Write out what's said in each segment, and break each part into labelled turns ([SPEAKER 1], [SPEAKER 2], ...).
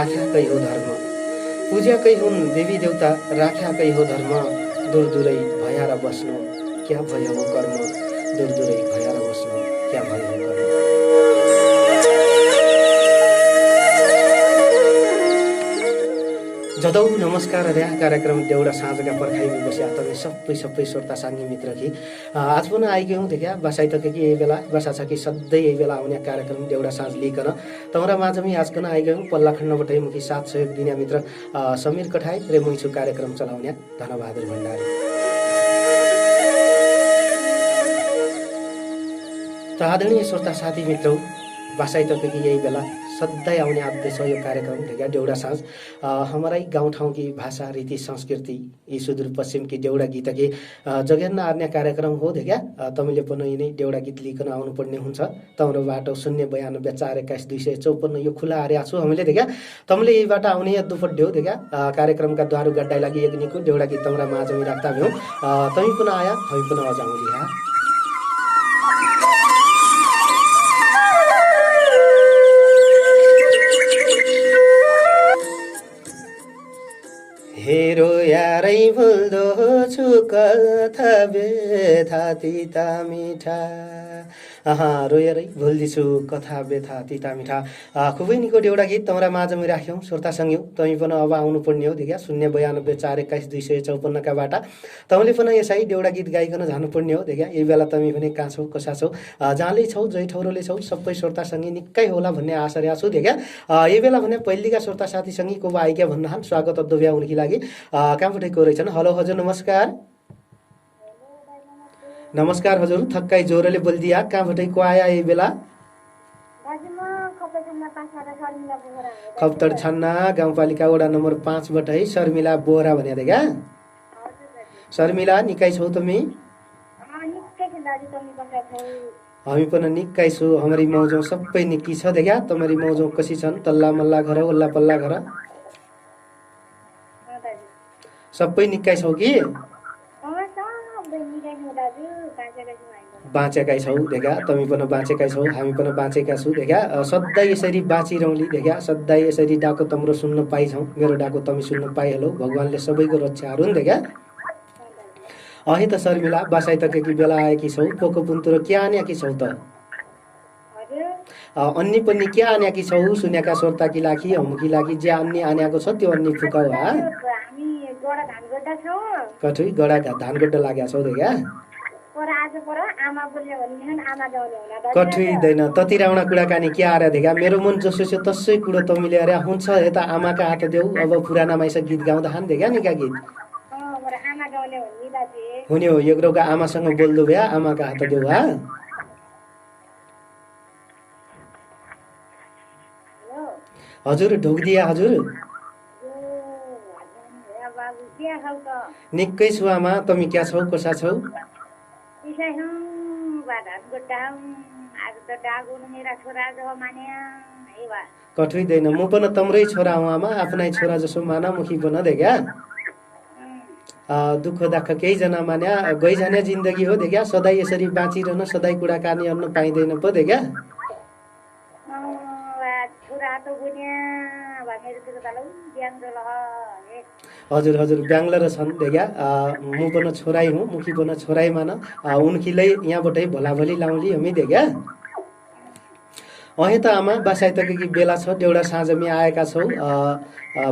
[SPEAKER 1] राख्याकै हो धर्म, पूज्याकै हुन् देवी देवता राख्याकै हो धर्म, दूर दूरै भएर बस्नु क्या भयो हो कर्म, दूर दूरै भएर बस्नु क्या भयो हो कर्म। जदौ नमस्कार र्या कार्यक्रम देउडा साँझका पर्खाइमा बस्या तपाईँ सबै श्रोता साङ्गी मित्र कि आज पनि आइगयौँ देखिया बसाइ त कि यही बेला बसा छ कि सधैँ यही बेला आउने कार्यक्रम देउडा साँझ लिकन तमरा माझमी आजकन आइगयौँ पल्ला खण्डबाटै मुखी साथ सहयोग दिने मित्र समीर कठाई रे मुइछु कार्यक्रम चलाउने धनबहादुर भण्डारी। त आदरणीय श्रोता साथी मित्रौ बसाइ त कि यही बेला सधैँ आउने आद्य छ यो कार्यक्रम देखा देउडा साँझ हमारै गाउँठाउँ की भाषा रीति संस्कृति यी सुदूरपश्चिम की देउडा गीत के जगेर्न आर्ने कार्यक्रम हो देखा तपाईँले पनि यिनै देउडा गीत लिकन आउनुपर्ने हुन्छ। तम्रो बाटो 092412154 यो खुला आर्या छु हामीले देखा तमले यहीबाट आउने दुपड्डे हो देखा कार्यक्रमका द्वार गड्डाइ लागि एक निको देउडा गीत तमरा माझमी राख्दा भ्यौ तमी पनि आया हामी पनि अजाउँली हा। हेरो यारै भुल्दो छु कथा बेथा तिता मिठा रोएरै भुल्दिछु कथा बेथा तिता मिठा खुबै निको देउडा गीत तमरा माझमी राख्यौँ श्रोता सङ्ग्यौ तमी पनि अब आउनुपर्ने हो देखा 092412124 का बाटा तमीले पनि यसै देउडा गीत गाइकन जानुपर्ने हो देखा यही बेला तमी पनि कहाँ छौ कसा छौ जहाँले छौ जै ठौरोले छौ सबै श्रोता सङ्गी निकै होला भन्ने आशा રહ્યા छु देखा यही बेला भने पहिलीका श्रोता साथी सङ्गी को आइक्या भन्न हान स्वागत अद्दोब्या उनकी लागि कहाँबाट को रहेछन्। हेलो हजुर नमस्कार। नमस्कार हजुर थक्काइ जोरले बोलिदिया कहाँबाट को आया यही बेला। खप्तड छन्ना गाउँपालिका वडा नम्बर 5 बाट शर्मिला बोरा भने देखा शर्मिला निकै छौ तिमी। हामी पनि निकै छु हमारी मौजौ सबै निकै छ देखा तमरी मौजौ कसी छन् तल्ला मल्ला घर वल्ला पल्ला घर सबै निकै छौ कि बाँचेकै छौ देखा तमी पनि बाँचेकै छौ हामी पनि बाँचेका छु देखा सधैँ यसरी बाँचिरहली देखा सधैँ यसरी डाको तम्रो सुन्न पाइछौ मेरो डाको तमी सुन्न पाइहालौ भगवानले सबैको रक्षा हरुन् देखा। अहि त शर्मिला बसाइ त कि बेला आएकी छौ पोको पुन्तुरो क्या आन्याकी छौ त अन्नी पनि क्या आन्याकी छौ सुन्याका श्रोता कि लागी हमकी लागि जे अन्नी आन्याको छ त्यो अन्नी फुकाउ हा कठुई गडा धानगड्डा लाग्या छौ देखा कठुई दैन तति राउना कुराकानी क्या आर्या देखा मेरो मन जसो छ तसै कुरो तमीले अरे हुन्छ यता आमाका हात देऊ अब पुराना माइस गीत गाउँदा हान देखा निका गीत हुने हो एग्रोका आमासँग बोल्दो भ्या आमाका हात देऊ हा। हजुर ढोकदिया हजुर निकै छु आमा तमी क्या छौ कसा छौ। कठुइदैन म पनि तम्रै छोरा हुँ आमा आफ्नै छोरा जसो माना मुखी पनि देखा दुःख दाख केही जना मान्या गइजाने जिन्दगी हो देखा सधैँ यसरी बाँचिरहन सधैँ कुराकानी गर्न पाइँदैन पो देखा हजुर हजुर ब्याङ्गलोर छन् देखा म पनि छोराई हुँ मुखी पनि छोराई मान उनखीलाई यहाँबाटै भोलाभोलि लाउली हामी देखा। अहे त आमा बसाइ त कि बेला छ देउडा साँझमी आएका छौ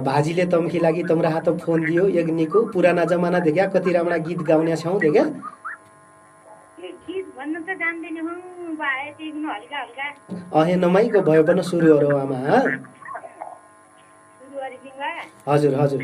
[SPEAKER 1] भाजीले तमकी लागि तम्रा हात फोन दियो यज्ञको पुराना जमाना देखा कति राम्रा गीत गाउने छौ देखा अहे नमाइको भयो पनि सुरु हो आमा हजुर हजुर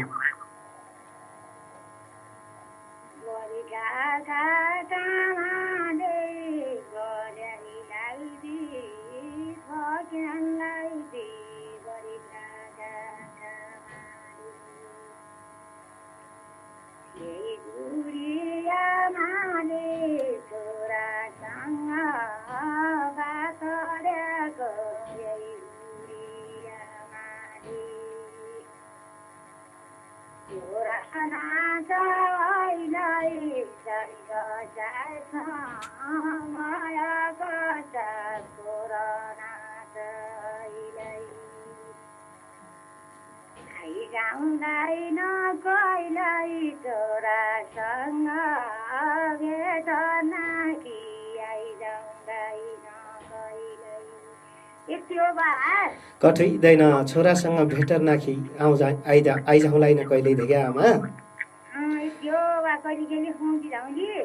[SPEAKER 2] जाउँदैन कहिल्यै छोरासँग भेट्न कि आइजाउँदैन कहिल्यै। यति हो बा।
[SPEAKER 1] कठैदैन छोरासँग भेट्न कि आइजाउँलाई न कहिल्यै देख्या आमा।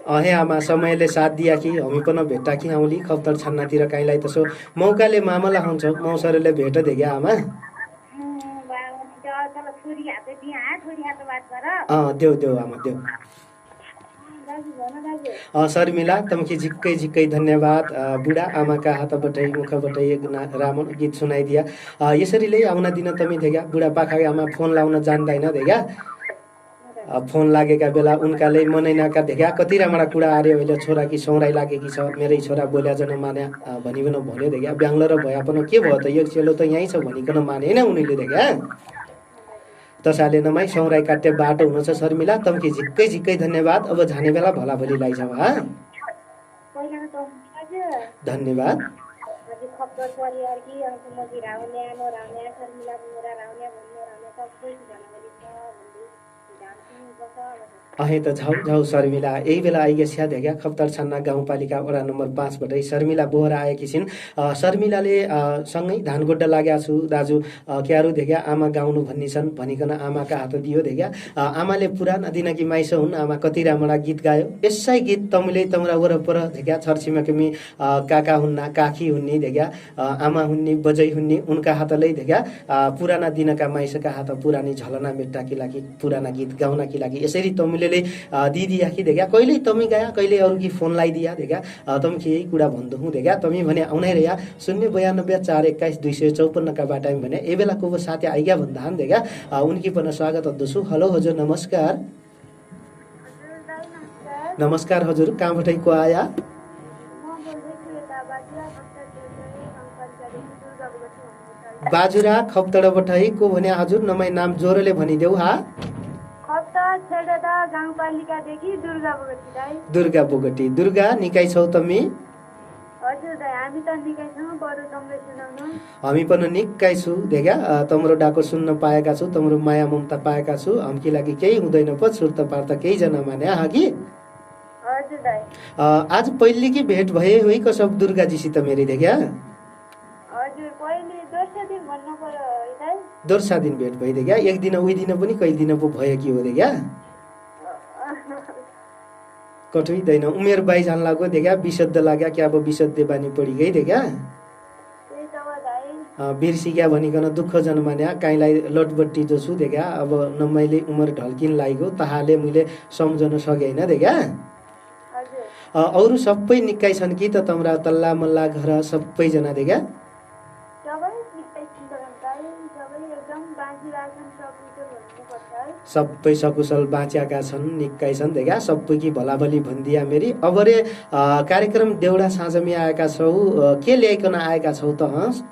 [SPEAKER 1] अहे आमा समयले साथ दिया कि हामी पनि भेट्टा कि आउँली खप्तर छन्नातिर काहीँलाई तसो मौकाले मामला हुन्छ मौसरले भेट देख्या आमा। देऊ देऊ आमा देऊ। शर्मिला तमकी झिक्कै झिक्कै धन्यवाद। बुढा आमाका हातबाटै मुखबाटै एक राम्रो गीत सुनाइदिया। यसरीले आउन दिन तमी देख्या बुढापाका आमा फोन लाउन जान्दैन देख्या। फोन लागेका बेला उनकाले मनैनाका देख्या कति राम्रा कुरा आर्यो अहिले छोरा कि सौराई लागेकी छ मेरै छोरा बोल्या जन मान्या भनिकन भन्यो देख्या। ब्याङ्लोर भए पनि के भयो त एक चेलो त यहीँ छ भनिकन मानेन उनीले देख्या। तसाले नमाई सौराई काट्य बाटो हुनुहुन्छ शर्मिला तमकी झिक्कै झिक्कै धन्यवाद। अब जाने बेला भला भोलि लाइजाऊ हा। धन्यवाद। अहे त झाउ झाउ शर्मिला यही बेला आइगेस्या देख्या खप्तर छन्ना गाउँपालिका वडा नम्बर 5 बाटै शर्मिला बोहरा आएकी छिन्। शर्मिलाले सँगै धानगोड्डा लागेका छु दाजु क्यारो देख्या आमा गाउनु भन्ने छन् भनिकन आमाका हात दियो देख्या। आमाले पुराना दिनकी माइस हुन् आमा कति राम्रा गीत गायो। यसै गीत तमीले तमरा वरपर देख्या छरछिमेकमी काका हुन्ना काकी हुन्नी देख्या आमा हुन्नी बजै हुन्नी उनका हातले देख्या पुराना दिनका माइसका हात पुरानी झलना मेट्टाकी लागि पुराना गीत गाउनकी लागि यसरी तमीले दिदिया कि देख्या कहिले तमी गया कहिले अरू कि फोन लगाइदिया देख्या तमी यही कुरा भन्दै हुँ देख्या तमी भने आउनै रह्या 092 421 254 का बाटाइम भने ए बेला को साथी आइग्या भन्दा देख्या उनकी पनि स्वागत अद्दछु। हेलो हजुर नमस्कार। नमस्कार हजुर कहाँबाटै को आया? बाजुरा खप्तडबाटै को भने हजुर नमै नाम जोरले भनिदेऊ हा। दुर्गा बोगटी। दुर्गा निकै छौ तमी? हामी पनि निकै छु देख्या तम्रो डाको सुन्न पाएका छु तम्रो माया ममता पाएका छु हमकी लागि केही हुँदैन प सुर्त पार्त केही जना मान्या हागी। आज पहिली की भेट भए होइ कसब दुर्गाजीसित मेरी देख्या? दोस्रा दिन भेट भइदियो एक दिन उही दिन पनि कहिले दिन पो भयो कि हो देख्या कठुइदैन उमेर 22 जान लाग्यो देख्या विशुद्ध लाग्या क्या अब विशुद्ध बानी पडी गई देख्या बिर्सिग्या भनिकन दुःख जन्मान्या काहीँलाई लटबट्टी जो छु देख्या अब नमैले उमर ढल्किन लाग्यो तहाले मैले सम्झन सकेन देख्या। अरू सबै निकै छन् कि त तम्रा तल्ला मल्ला घर सबैजना देख्या? सबै सकुशल बाँचेका छन् निकै छन् देख्या सबैकी भलाभली भनिदिया मेरी। अब रे कार्यक्रम देउडा साँझमी आएका छौ के ल्याइकन आएका छौ त हँस?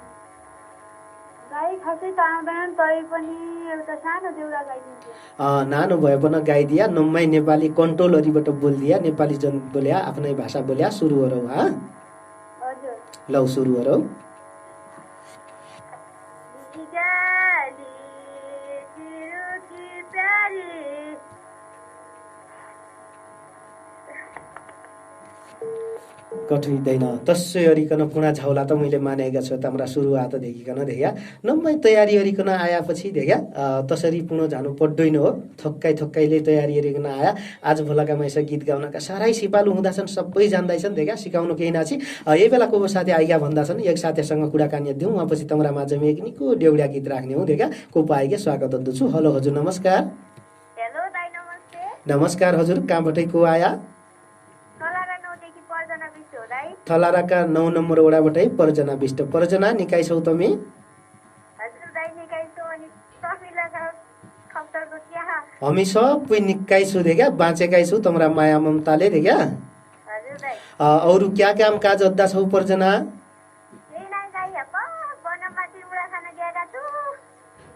[SPEAKER 1] नानो भए पनि गाइदिया नम्मै नेपाली कन्ट्रोलरीबाट बोलिदिया नेपाली जन बोल्या आफ्नै भाषा बोल्या सुरु गरौ हा। लौ सुरु गरौ। कठुइदैन तसै अरिकन पुणा झौला त मैले मानेका छु तम्रा सुरुवात देखिकन देख्या नम्मै तयारी अरिकन आएपछि देख्या तसरी पुणो जानु पड्दैन हो थक्काइले तयारी अरिकन आया। आज भोलाका माइस गीत गाउनका साह्रै सिपालु हुँदा छन् सबै जान्दैछन् देख्या सिकाउनु केही नाछि। यही बेला को साथी आइग्या भन्दा छन् एक साथीसँग कुराकानी दिउँ उहाँपछि तम्रा माझमा एक निको डेउडा गीत राख्ने हो देख्या को पाइगे स्वागत अद्दछु। हेलो हजुर नमस्कार।
[SPEAKER 2] हेलो दाइ नमस्ते।
[SPEAKER 1] नमस्कार हजुर कहाँबाटै को आया? थलाराका 9 नम्बर वडाबाटै पर्जना विष्ट। पर्जना निकै छौ तमी? हामी सबै निकै छु देख्या बाँचेकै छु तम्रा माया ममताले देख्या। अरू क्या काम काज अद्दा छौ पर्जना?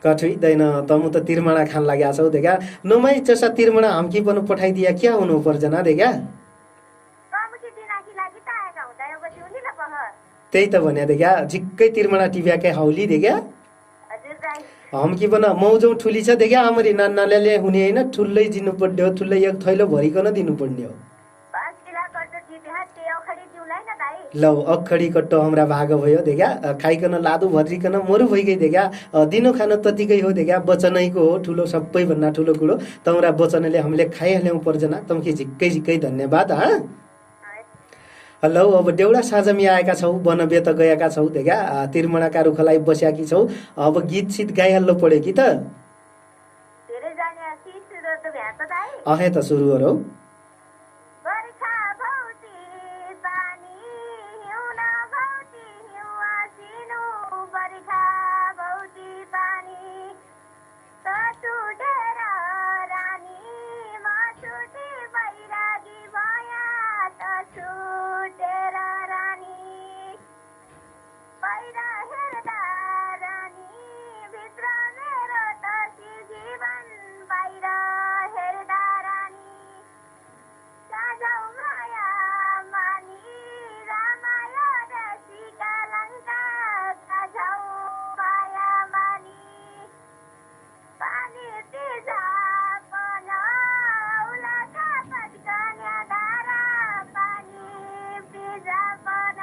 [SPEAKER 1] कठुइदैन तमु त तिरमणा खान लाग्या छौ देख्या नमै चसा तिरमणा हमकी पनि पठाइदिया क्या हुनु पर्जना देख्या। त्यही त भन्या देख्या झिक्कै तिरमणा टिभ्याकै हौली देख्या। हमकी पनि मौजौ ठुली छ देखा आमरी नानाले हुने होइन ठुलै दिनुपर्ने हो ठुलै एक थैलो भरिकन दिनुपर्ने हो
[SPEAKER 2] 5 किलो कट्टो जिते ते अखडी दिउलाई न दाइ
[SPEAKER 1] ल अखडी कट्टो हाम्रा भाग भयो देखा खाइकन लादु भरिकन मरु भइगई देखा दिनो खान ततिकै हो देखा वचनैको हो ठुलो सबैभन्दा ठुलो कुरो तम्रा वचनले हामीले खाइहाल्यौँ पर्जना तम्की झिक्कै झिक्कै धन्यवाद हेलो अब देउडा साँझमी आएका छौ वनव्यत गएका छौ देखा तिरमणाका रुखलाई बस्याकी छौ अब गीत सित गाइहाल्नु पर्यो कि त
[SPEAKER 2] धेरै जाने आसी सुरु त भ्यात दाइ
[SPEAKER 1] अहे त सुरु गरौ
[SPEAKER 2] बर्खा भौती पानी हिउन भौती हिउँ आसिनु बर्खा भौती पानी त छुटेर रानी म छुटी बैरागी भया त छुटेर रानी बाहिर हेर्दा रानी भित्र मेरो तर्सी जीवन बाहिर हेर्दा रानी साझौ माया मानी रामायण सीता लङ्का साझौ माया मानी पानी तिजापन औलाका पटकन्या धारा पानी पिजापन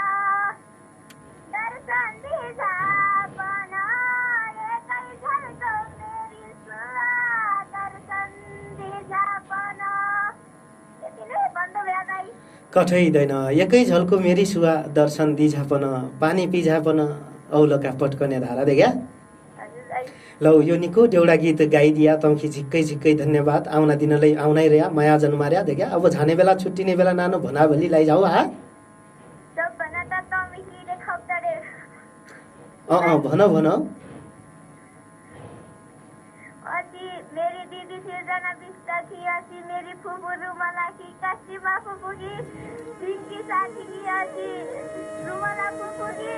[SPEAKER 2] दर्शन दिजापन एकै झल्को मेरी सुवा दर्शन दिजापन यति नै बन्द भयो दाइ
[SPEAKER 1] कठैदैन एकै झल्को मेरी सुवा दर्शन दिझापन पानी पिझापन औलका पटकने धारा देखा
[SPEAKER 2] हजुर दाइ
[SPEAKER 1] लौ यो निको देउडा गीत गाइदिया तम्की झिक्कै झिक्कै धन्यवाद आउना दिनलाई आउनै रह्या माया जन्मार्या देखा अब झाने बेला छुट्टिने बेला नानो भना भली लाई जाऊ
[SPEAKER 2] सबभन्दा त तमिकीले खप्दरे
[SPEAKER 1] भन भन
[SPEAKER 2] अति मेरी दिदी सिर्जना बिस्ताकी अति मेरी फुपू रुमलाकी काशीमा फुपूकी पिङ्की साथीकी अति रुमला फुपूकी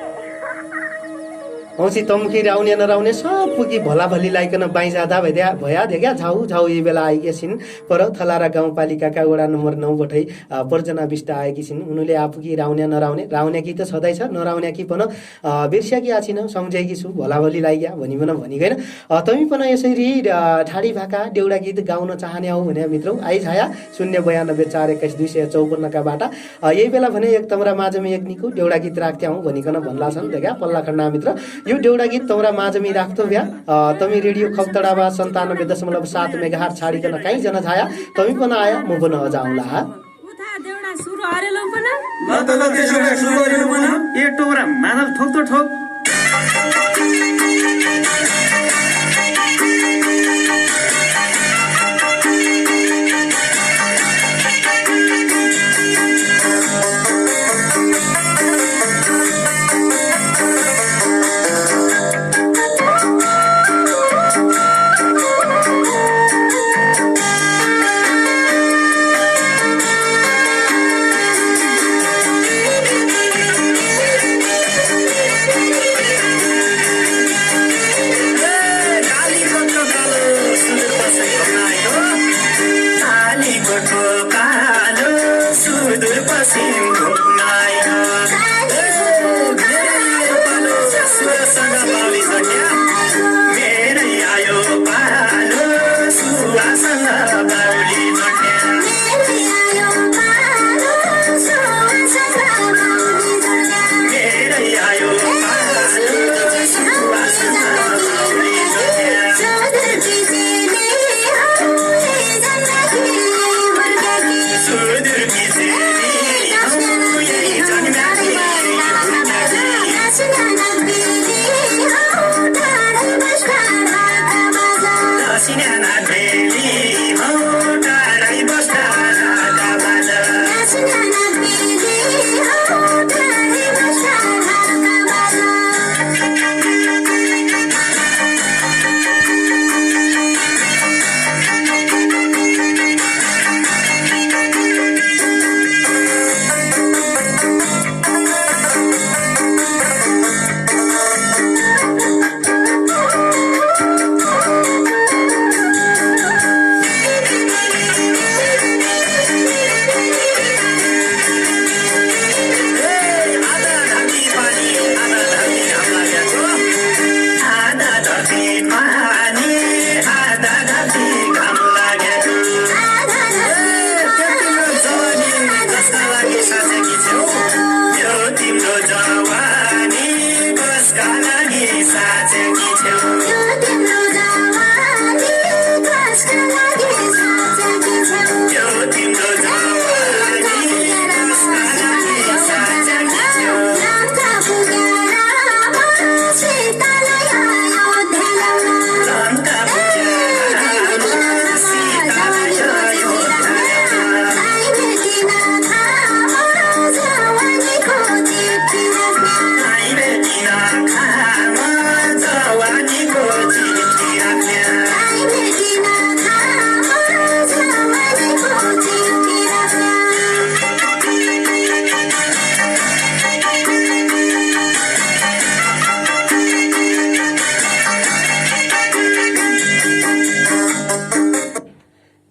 [SPEAKER 1] औँसी तम्की राउने नराउने सब पुगी भला भली लाइकन बाई जाँदा भया देखा झाउ झाउ यी बेला आएकी छिन् पर थलारा गाउँपालिकाका वडा नम्बर 9 बटै पर्जना बिष्ट आएकी छिन् उनीले आपुकी राउने नराउने राउने कि त सधैँ छ नराउने कि पनि बिर्स्याकी आछिन सम्झेकी छु भला भली लाइया भनी पनि भनिकन तमी पनि यसरी ठाडी भाका देउडा गीत गाउन चाहने हौ भने मित्रौ आई छाया 0924121 का बाटा यही बेला भने एक तमरा माझमी एक निको देउडा गीत राख्थे हौ भनिकन भन्ला छन् देखा पल्ला खण्डा मित्र यो देउडा गीत तमरा माझमी राख्तो भ्या तमी रेडियो खप्तडावा 97.7 मेगाहर्ज छाडिकन काहीँ जना छाया तमी पनि आया म पनि अझ आउँला
[SPEAKER 3] उता देउडा सुरु हरेलौ पनि
[SPEAKER 4] ल त ल त्यसो भए सुरु गरिनु पनि
[SPEAKER 1] ए टोरा मादल ठोक त ठोक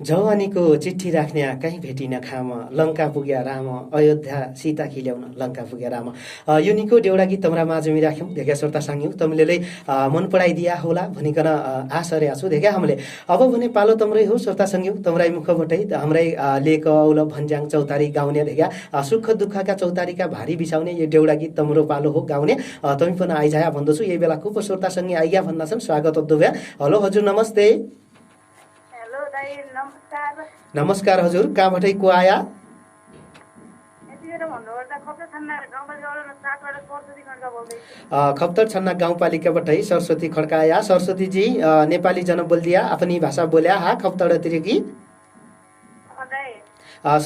[SPEAKER 1] जवानीको चिठी राख्ने कहीँ भेटिन खाम लङ्का पुग्या राम अयोध्या सीता खिल्याउन लङ्का पुग्या राम यो निको देउडा गीत तम्रा माझमी राख्यौँ धेका श्रोता साङ्ग्यौँ तमीले मन पडाइदिया होला भनिकन आशा रे छु धेका हामीले अब भने पालो तम्रै हो श्रोता साङ्ग्यौँ तम्राई मुखबाटै हाम्रै लेक औल भन्ज्याङ चौतारी गाउने धेका सुख दुःखका चौतारीका भारी बिसाउने यो देउडा गीत तम्रो पालो हो गाउने तमी पनि आइजाया भन्दछु यही बेला को श्रोता सँगै आइया भन्ना छन् स्वागत अद्दुभ्या हेलो हजुर नमस्ते
[SPEAKER 2] हेलो दाइ नमस्कार
[SPEAKER 1] नमस्कार हजुर कहाँबाटै को आया
[SPEAKER 2] यतिखेर भन्नुपर्दा खप्तर छन्ना गाउँपालिकाबाट 7 बाट सरस्वती खड्का बोल्दैछु
[SPEAKER 1] खप्तर छन्ना गाउँपालिकाबाटै सरस्वती खड्का आया सरस्वती जी नेपाली जन बोल्दिया आफ्नी भाषा बोल्या हा खप्तर तिरेकी
[SPEAKER 2] दाइ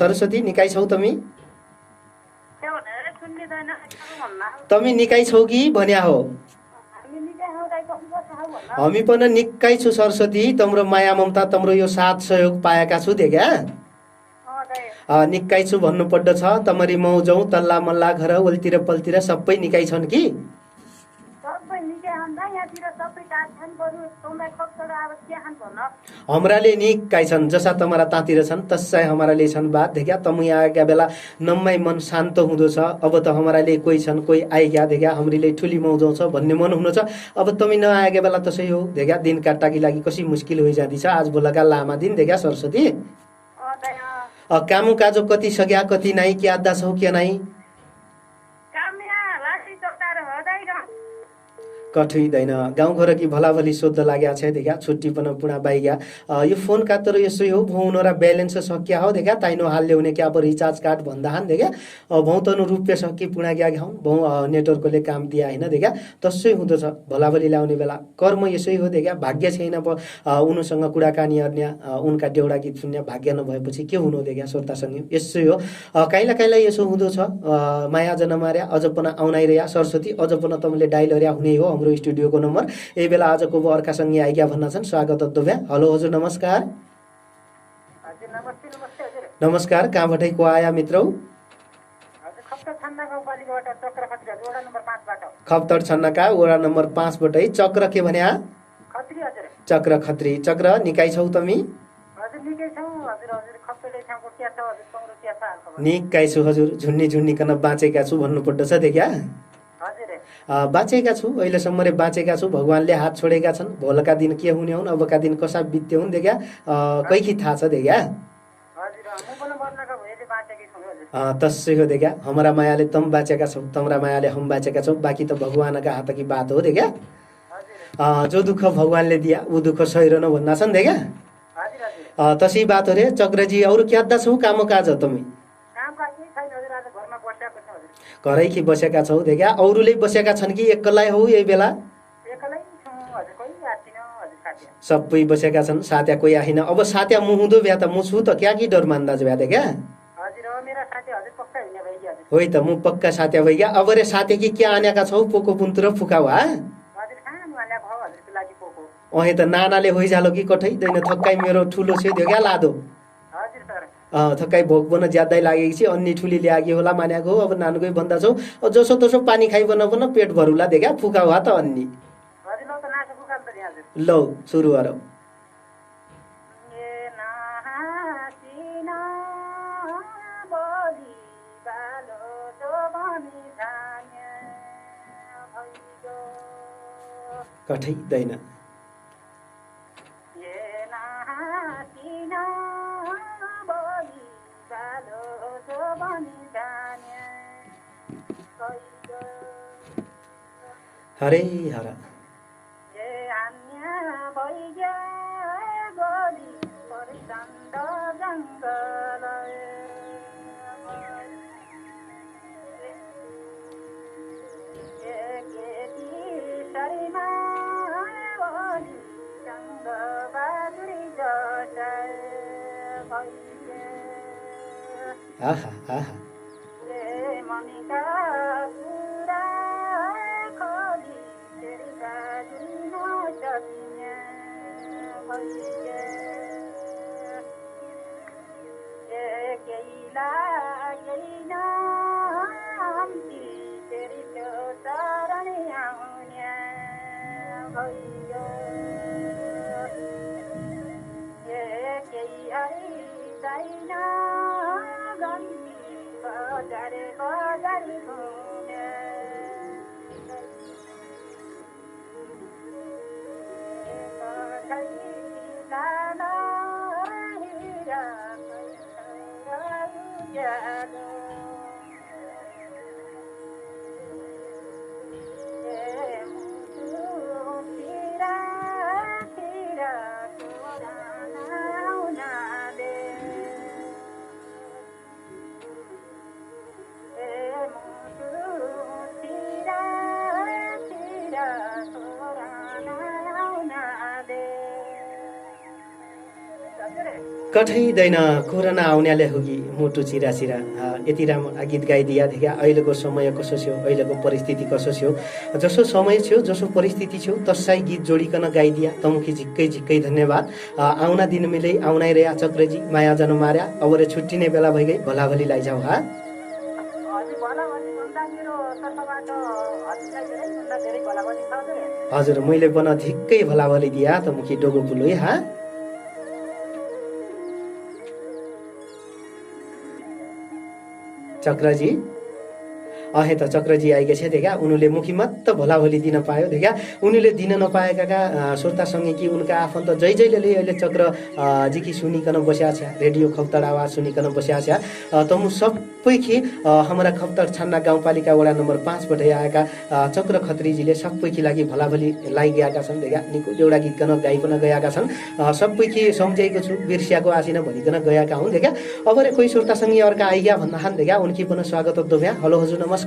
[SPEAKER 1] सरस्वती निकाय छौ तमी
[SPEAKER 2] त्यो भनेर सुन्दिदैन भन्ना
[SPEAKER 1] तमी निकाय छौ कि भन्या हो
[SPEAKER 2] हामी निकै हौ दाइ कस्तो छ भन्ना
[SPEAKER 1] हामी पनि निकै छु सरस्वती तम्रो माया ममता तम्रो यो साथ सहयोग पाएका छु देख्या
[SPEAKER 2] दाइ
[SPEAKER 1] निकै छु भन्नु पर्दछ तमरी मौजौ तल्ला मल्ला घर ओल्तिर पल्तिर सबै निकै छन् कि
[SPEAKER 2] सबै निकै हन् दाइ यहाँतिर सबै काठ छन् बरु तँलाई खप्तर अब के खान भन्न
[SPEAKER 1] हमराले निकै छन् जसा तमरा तातिर छन् तसै हमराले छन् बात देख्या तम यहाँ आएका बेला नम्मै मन शान्त हुँदो छ अब त हमराले कोही छन् कोही आइग्या देख्या हमरीले ठुली मौजौ छ भन्ने मन हुनु छ अब तमी नआएका बेला तसै हो देख्या दिन काट्टाकी लागि कसी मुस्किल होइजाँदी छ आज भोलका लामा दिन देख्या सरस्वती
[SPEAKER 2] दाइ
[SPEAKER 1] कामु काजो कति सग्या कति नाइ के आद्दा छौ के नाइ
[SPEAKER 2] काम यहाँ लासी चौतार हो दाइ
[SPEAKER 1] कठुइदैन गाउँघर कि भलाभली सोध्द लाग्या छ देखा छुट्टी पनि पुणा बाइग्या यो फोन कातर यसै हो भौनरा ब्यालेन्स सकिया हो देखा ताइनो हाल ल्याउने क्या अब रिचार्ज कार्ड भन्दा हान देखा भौतनु रुपियाँ सकि पुणा गया घाउ भौ नेटवर्कले काम दिया होइन देखा तसै हुँदछ भलाभली ल्याउने बेला कर्म यसै हो देखा भाग्य छैन उनीसँग कुराकानी गर्ने उनका देउडा गीत सुन्ने भाग्य नभएपछि के हुनु देखा श्रोतासँग यसै हो काइला यसो हुँदो छ माया जनमार्या अझ पनि आउनाइरया सरस्वती अझ पनि तमले डायल गर्या हुने हो हाम्रो स्टुडियोको नम्बर यही बेला आजको अर्कासँगै आइग्या भन्न छन् स्वागत अद्दुभ्या हेलो हजुर नमस्कार
[SPEAKER 2] हजुर नमस्ते नमस्ते हजुर
[SPEAKER 1] नमस्कार कहाँबाटै को आया मित्रौ
[SPEAKER 2] हजुर खप्तर छन्ना गाउँपालिकाबाट चक्र खत्री वडा नम्बर 5 बाट
[SPEAKER 1] खप्तर छन्नाका वडा नम्बर 5 बाटै चक्र के भन्या
[SPEAKER 2] खत्री हजुर
[SPEAKER 1] चक्र खत्री चक्र निकाय छौ तमी
[SPEAKER 2] हजुर निकै छौ हजुर हजुर खप्तरले ठाउँको क्या छ हजुर तम्रो क्या छ हाल खबर
[SPEAKER 1] निकाय छु हजुर झुन्नी झुन्नीकन बाँचेका छु भन्नु पर्दछ देखा
[SPEAKER 2] हजुर
[SPEAKER 1] बाँचेका छु अहिलेसम्म रे बाँचेका छु भगवानले हात छोडेका छन् भोलका दिन के हुने हुन् अबका दिन कसा बित्ते हुन् देखा कैकी थाहा छ देखा
[SPEAKER 2] हजुर म पनि मर्नका भएले बाँचेकै छु हजुर
[SPEAKER 1] तसै हो देखा हमारा मायाले तम बाँचेका छौ तम्रा मायाले हम बाँचेका छौ बाँकी त भगवानका हात की बात हो देखा
[SPEAKER 2] हजुर
[SPEAKER 1] जो दुःख भगवानले दिया ऊ दुःख सहिरहनु भन्ना छन् देखा
[SPEAKER 2] हजुर हजुर
[SPEAKER 1] तसै बात हो रे चक्रजी अरू क्याद्दा छौ काम काज तमी
[SPEAKER 2] कामकाज केही छैन हजुर आज घरमा बसेको छ हजुर
[SPEAKER 1] घरै कि बसेका छौ देखा अरूले बसेका छन् कि एक्लै हौ यही बेला
[SPEAKER 2] एक्लै छु हजुर कोही आथिन हजुर साथी
[SPEAKER 1] सबै बसेका छन् साथ्या कोही आइन अब साथ्या मु हुँदो भ्या त म छु त क्या कि डर मान्दा भ्या देखा
[SPEAKER 2] हजुर हो मेरा साथी हजुर पक्का हिँड्ने भइगयो हजुर
[SPEAKER 1] होइ त म पक्का साथ्या भइगया अब रे साथ्या कि के आनेका छौ पोको पुन्तुर फुकाउ हा
[SPEAKER 2] हजुर खानु वाला भाउ हजुरको लागि पोको
[SPEAKER 1] अहे त नानाले होइजालो कि कठै दैन थक्काइ मेरो ठुलो छ त्यो क्या लादो
[SPEAKER 2] हजुर सर
[SPEAKER 1] थक्काइ भोक बन ज्यादै लागेको छ अन्नी ठुली ल्यागी होला मान्याको अब नानुकै भन्दा छौ जसो तसो पानी खाइबन पनि पेट भरुला देखा फुकाउ हा त अन्नी
[SPEAKER 2] हजुर ल त नाचो फुकाल त हजुर
[SPEAKER 1] लौ सुरु गरौ
[SPEAKER 2] ए नाचिन बोली बालो तो बनी धान्य भइगयो
[SPEAKER 1] कठै दैन
[SPEAKER 2] ए नाचिन बोली बालो तो बनी धान्य भइगयो
[SPEAKER 1] हरे हर
[SPEAKER 2] ए अन्य भइगयो बोली प्रचण्ड जङ्गल ए केटी शरीरमा बोली जङ्ग बाजुरी जटाए भइगयो
[SPEAKER 1] आहा आहा
[SPEAKER 2] ए मनिका कुरा खोली तेरी बाजुरी नसकिने भइगयो ए केही लागेन आम्ती तेरी त्यो चरणी आउने भइगयो ए केही छैन गन्ती बजार बजार घुमे लाना हिरा उज्यालो
[SPEAKER 1] कठैदैन कोरोना आउनाले हो कि मुटु चिरा चिरा यति राम्रो गीत गाइदिया देखा अहिलेको समय कसो छ्यो अहिलेको परिस्थिति कसो छ्यो जसो समय छ्यो जसो परिस्थिति छ्यो तसै गीत जोडिकन गाइदिया तमुखी झिक्कै झिक्कै धन्यवाद आउना दिन मिलै आउनै रे चक्रजी माया जन मार्या अब रे छुट्टिने बेला भइगई भलाभली लाइजाऊ हा हजुर मैले बन धिक्कै भलाभली दिया तमुखी डोगो पुलोइ हा चक्रजी अहे त चक्रजी आएका छ देखा उनीले मुखी मात्र भलाभली दिन पायो देखा उनीले दिन नपाएका श्रोतासँगै कि उनका आफन्त जै जैले अहिले चक्र जिकी सुनिकन बस्या छ रेडियो खप्तड आवाज सुनिकन बस्या छ तमु सबैकी हाम्रा खप्तड छन्ना गाउँपालिका वडा नम्बर 5 बाट आएका चक्र खत्रीजीले सबैकी लागि भलाभली लागिएका छन् देखा निको एउटा गीत गन गाइकन गएका छन् सबैकी सम्झेको छु बिर्सियाको आसिन भनिकन गएका हुन् देखा अब रे कोही श्रोतासँगै अर्का आइया भन्न हान देखा उनकी पनि स्वागत दोभ्या हेलो हजुर नमस्कार